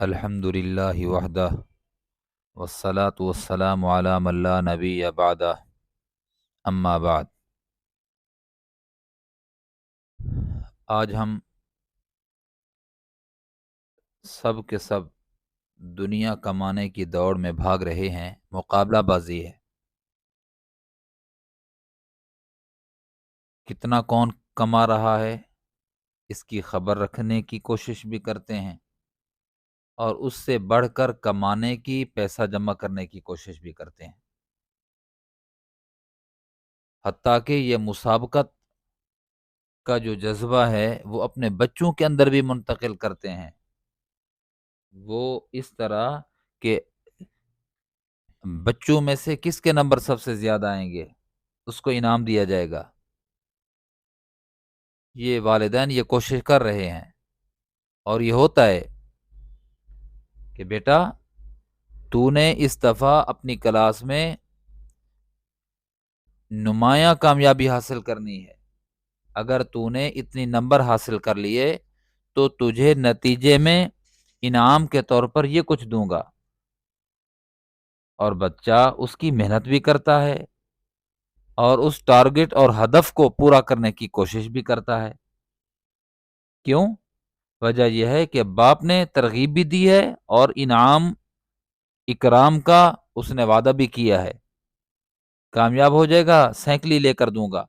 الحمد للہ وحدہ والصلاة والسلام علی من لا نبی بعدہ اما بعد۔ آج ہم سب کے سب دنیا کمانے کی دوڑ میں بھاگ رہے ہیں، مقابلہ بازی ہے۔ کتنا کون کما رہا ہے اس کی خبر رکھنے کی کوشش بھی کرتے ہیں، اور اس سے بڑھ کر کمانے کی، پیسہ جمع کرنے کی کوشش بھی کرتے ہیں، حتیٰ کہ یہ مسابقت کا جو جذبہ ہے وہ اپنے بچوں کے اندر بھی منتقل کرتے ہیں۔ وہ اس طرح کہ بچوں میں سے کس کے نمبر سب سے زیادہ آئیں گے اس کو انعام دیا جائے گا۔ یہ والدین یہ کوشش کر رہے ہیں، اور یہ ہوتا ہے کہ بیٹا تو نے اس دفعہ اپنی کلاس میں نمایاں کامیابی حاصل کرنی ہے، اگر تو نے اتنی نمبر حاصل کر لیے تو تجھے نتیجے میں انعام کے طور پر یہ کچھ دوں گا۔ اور بچہ اس کی محنت بھی کرتا ہے اور اس ٹارگٹ اور ہدف کو پورا کرنے کی کوشش بھی کرتا ہے۔ کیوں؟ وجہ یہ ہے کہ باپ نے ترغیب بھی دی ہے اور انعام اکرام کا اس نے وعدہ بھی کیا ہے۔ کامیاب ہو جائے گا سائیکل لے کر دوں گا،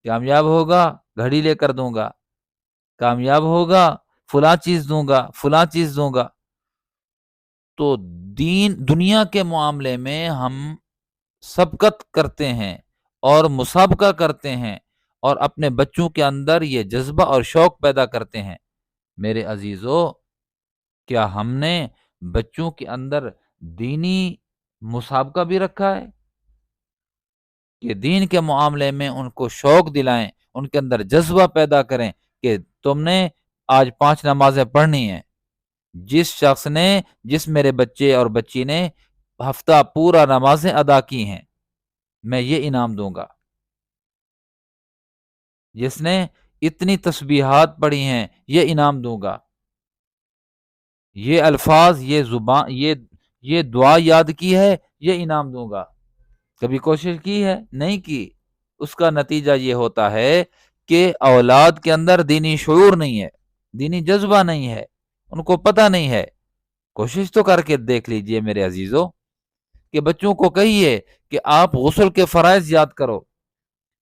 کامیاب ہوگا گھڑی لے کر دوں گا، کامیاب ہوگا فلاں چیز دوں گا، فلاں چیز دوں گا۔ تو دنیا کے معاملے میں ہم سبقت کرتے ہیں اور مسابقہ کرتے ہیں، اور اپنے بچوں کے اندر یہ جذبہ اور شوق پیدا کرتے ہیں۔ میرے عزیزو، کیا ہم نے بچوں کے اندر دینی مسابقہ بھی رکھا ہے کہ دین کے معاملے میں ان کو شوق دلائیں، ان کے اندر جذبہ پیدا کریں کہ تم نے آج 5 نمازیں پڑھنی ہیں؟ جس میرے بچے اور بچی نے ہفتہ پورا نمازیں ادا کی ہیں میں یہ انعام دوں گا، جس نے اتنی تسبیحات پڑھی ہیں یہ انعام دوں گا، یہ الفاظ، یہ زبان، یہ دعا یاد کی ہے یہ انعام دوں گا۔ کبھی کوشش کی ہے؟ نہیں کی۔ اس کا نتیجہ یہ ہوتا ہے کہ اولاد کے اندر دینی شعور نہیں ہے، دینی جذبہ نہیں ہے، ان کو پتہ نہیں ہے۔ کوشش تو کر کے دیکھ لیجئے میرے عزیزو کہ بچوں کو کہیے کہ آپ غسل کے فرائض یاد کرو۔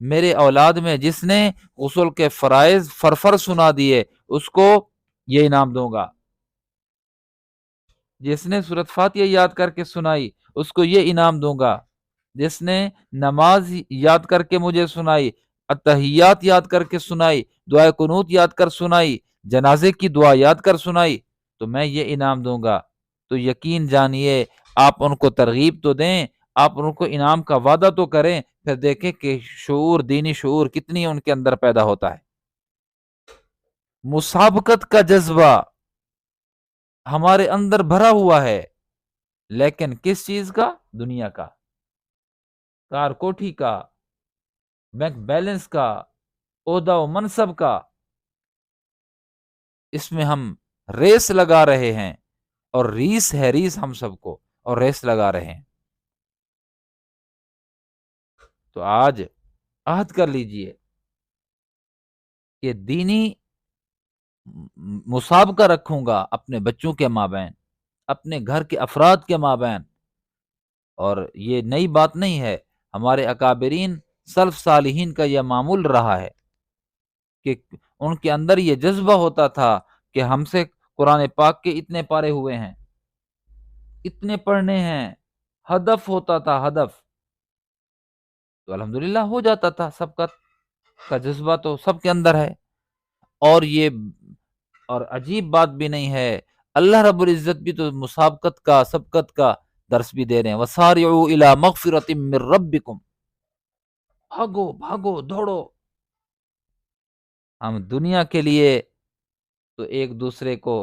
میرے اولاد میں جس نے غسل کے فرائض فرفر سنا دیے اس کو یہ انعام دوں گا، جس نے سورۃ فاتحہ یاد کر کے سنائی اس کو یہ انعام دوں گا، جس نے نماز یاد کر کے مجھے سنائی، التحیات یاد کر کے سنائی، دعائے قنوت یاد کر سنائی، جنازے کی دعا یاد کر سنائی، تو میں یہ انعام دوں گا۔ تو یقین جانیے آپ ان کو ترغیب تو دیں، آپ ان کو انعام کا وعدہ تو کریں، پھر دیکھیں کہ شعور، دینی شعور کتنی ان کے اندر پیدا ہوتا ہے۔ مسابقت کا جذبہ ہمارے اندر بھرا ہوا ہے، لیکن کس چیز کا؟ دنیا کا، کار کوٹھی کا، بینک بیلنس کا، عہدہ و منصب کا۔ اس میں ہم ریس لگا رہے ہیں، اور ریس ہے ریس ہم سب کو، اور ریس لگا رہے ہیں۔ تو آج عہد کر لیجئے کہ دینی مسابقہ رکھوں گا اپنے بچوں کے مابین، اپنے گھر کے افراد کے مابین۔ اور یہ نئی بات نہیں ہے، ہمارے اکابرین سلف صالحین کا یہ معمول رہا ہے کہ ان کے اندر یہ جذبہ ہوتا تھا کہ ہم سے قرآن پاک کے اتنے پارے ہوئے ہیں، اتنے پڑھنے ہیں، ہدف ہوتا تھا، ہدف تو الحمدللہ ہو جاتا تھا۔ سب کا جذبہ تو سب کے اندر ہے، اور عجیب بات بھی نہیں ہے، اللہ رب العزت بھی تو مسابقت کا، سبقت کا درس بھی دے رہے ہیں۔ وَسَارِعُوا إِلَى مَغْفِرَةٍ مِّن رَبِّكُمْ، بھاگو بھاگو دوڑو۔ ہم دنیا کے لیے تو ایک دوسرے کو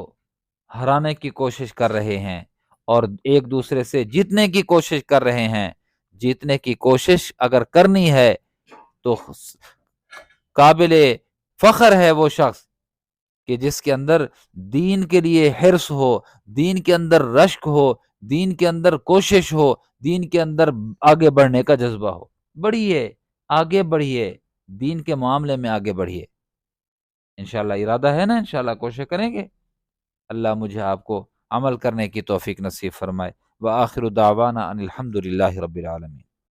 ہرانے کی کوشش کر رہے ہیں، اور ایک دوسرے سے جیتنے کی کوشش کر رہے ہیں۔ جیتنے کی کوشش اگر کرنی ہے تو قابل فخر ہے وہ شخص کہ جس کے اندر دین کے لیے حرص ہو، دین کے اندر رشک ہو، دین کے اندر کوشش ہو، دین کے اندر آگے بڑھنے کا جذبہ ہو۔ بڑھیے، آگے بڑھیے، دین کے معاملے میں آگے بڑھیے۔ انشاءاللہ ارادہ ہے نا، انشاءاللہ کوشش کریں گے۔ اللہ مجھے آپ کو عمل کرنے کی توفیق نصیب فرمائے۔ وآخر دعوانا ان الحمد للہ رب العالمین۔